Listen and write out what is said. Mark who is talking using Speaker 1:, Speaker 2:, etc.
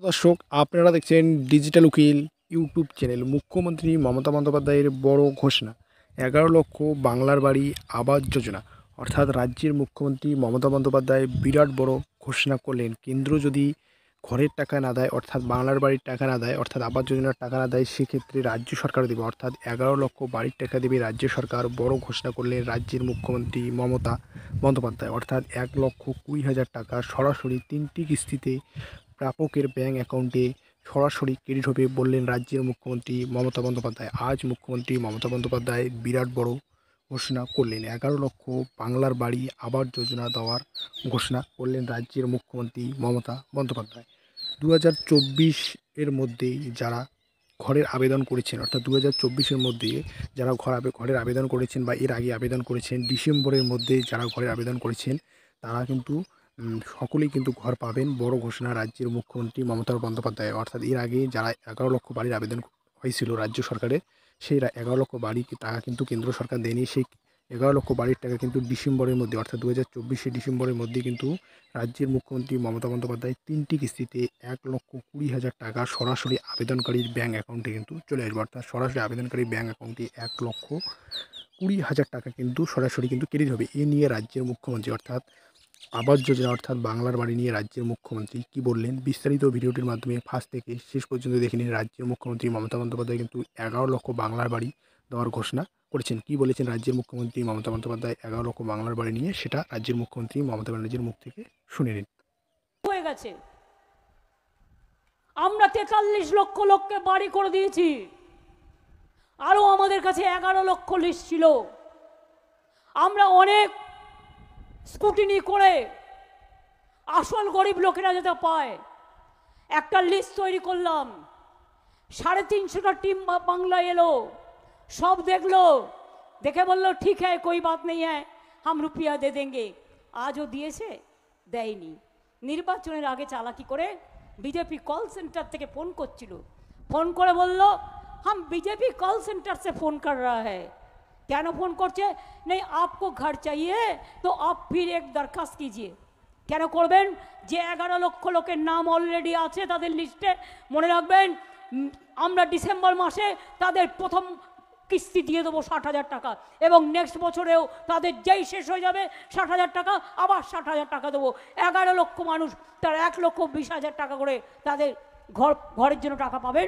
Speaker 1: দর্শক, আপনারা দেখছেন ডিজিটাল উকিল ইউটিউব চ্যানেল। মুখ্যমন্ত্রী মমতা বন্দ্যোপাধ্যায়ের বড় ঘোষণা, 11 লক্ষ বাংলার বাড়ি আবাস যোজনা। অর্থাৎ রাজ্যের মুখ্যমন্ত্রী মমতা বন্দ্যোপাধ্যায় বিরাট বড় ঘোষণা করলেন। কেন্দ্র যদি ঘরের টাকা না দেয়, অর্থাৎ বাংলার বাড়ির টাকা না দেয়, অর্থাৎ আবাস যোজনার টাকা না দেয়, সেক্ষেত্রে রাজ্য সরকার দেবে, অর্থাৎ 11 লক্ষ বাড়ির টাকা দেবে রাজ্য সরকার। বড় ঘোষণা করলেন রাজ্যের মুখ্যমন্ত্রী মমতা বন্দ্যোপাধ্যায়। অর্থাৎ 1,20,000 টাকা সরাসরি 3টি কিস্তিতে প্রাপকের ব্যাংক অ্যাকাউন্টে সরাসরি ক্রেডিট হবে বললেন রাজ্যের মুখ্যমন্ত্রী মমতা বন্দ্যোপাধ্যায়। আজ মুখ্যমন্ত্রী মমতা বন্দ্যোপাধ্যায় বিরাট বড় ঘোষণা করলেন। 11 লক্ষ বাংলার বাড়ি আবাস যোজনা দেওয়ার ঘোষণা করলেন রাজ্যের মুখ্যমন্ত্রী মমতা বন্দ্যোপাধ্যায়। 2024 এর মধ্যে যারা ঘরের আবেদন করেছেন, অর্থাৎ 2024-এর মধ্যে যারা ঘরের আবেদন করেছেন বা এর আগে আবেদন করেছেন, ডিসেম্বরের মধ্যে যারা ঘরের আবেদন করেছেন, তারা কিন্তু সকলেই কিন্তু ঘর পাবেন। বড় ঘোষণা রাজ্যের মুখ্যমন্ত্রী মমতা বন্দ্যোপাধ্যায়। অর্থাৎ এর আগে যারা 11 লক্ষ বাড়ির আবেদন হয়েছিল রাজ্য সরকারের, সেই 11 লক্ষ বাড়ি টাকা কিন্তু কেন্দ্র সরকার দেয়নি। সেই 11 লক্ষ বাড়ির টাকা কিন্তু ডিসেম্বরের মধ্যে, অর্থাৎ 2024-এর ডিসেম্বরের মধ্যে কিন্তু রাজ্যের মুখ্যমন্ত্রী মমতা বন্দ্যোপাধ্যায় 3টি কিস্তিতে 1,20,000 টাকা সরাসরি আবেদনকারীর ব্যাংক অ্যাকাউন্টে কিন্তু চলে আসবে। অর্থাৎ সরাসরি আবেদনকারীর ব্যাংক অ্যাকাউন্টে 1,20,000 টাকা কিন্তু সরাসরি কিন্তু ক্রেডিট হবে। এ নিয়ে রাজ্যের মুখ্যমন্ত্রী, অর্থাৎ আবাস যোজনা অর্থাৎ বাংলার বাড়ি নিয়ে রাজ্যের মুখ্যমন্ত্রী কী বললেন, বিস্তারিত ভিডিওটির মাধ্যমে ফার্স্ট থেকে শেষ পর্যন্ত দেখে নিন। রাজ্যের মুখ্যমন্ত্রী মমতা বন্দ্যোপাধ্যায় কিন্তু 11 লক্ষ বাংলার বাড়ি দেওয়ার ঘোষণা করেছেন। কী বলেছেন রাজ্যের মুখ্যমন্ত্রী মমতা বন্দ্যোপাধ্যায় 11 লক্ষ বাংলার বাড়ি নিয়ে, সেটা রাজ্যের মুখ্যমন্ত্রী মমতা ব্যানার্জির মুখ থেকে শুনে নিন।
Speaker 2: হয়ে গেছে, আমরা 43 লক্ষ লোককে বাড়ি করে দিয়েছি। আরো আমাদের কাছে 11 লক্ষ লিস্ট ছিল। আমরা অনেক স্কুটিনি করে আসল গরিব লোকেরা যেটা পায় একটা লিস্ট তৈরি করলাম। 350টা টিম বাংলা এলো, সব দেখলো, দেখে বললো ঠিক হ্যাঁ কোই বাত নেই হ্যাঁ হাম রুপিয়া দে দেঙ্গে। আজও দিয়েছে? দেয়নি। নির্বাচনের আগে চালাকি করে बीजेपी कॉल सेंटर থেকে ফোন করছিল, ফোন করে বলল हम बीजेपी कॉल सेंटर से फोन कर रहा है। কেন ফোন করছে? नहीं आपको घर चाहिए तो आप फिर एक दरखास्त कीजिए। কেন করবেন? যে 11 লক্ষ লোকের নাম অলরেডি আছে তাদের লিস্টে, মনে রাখবেন আমরা ডিসেম্বর মাসে তাদের প্রথম কিস্তি দিয়ে দেবো 60,000 টাকা, এবং নেক্সট বছরেও তাদের যেই শেষ হয়ে যাবে 60,000 টাকা আবার 60,000 টাকা দেবো। 11 লক্ষ মানুষ, তার 1,20,000 টাকা করে তাদের ঘরের জন্য টাকা পাবেন।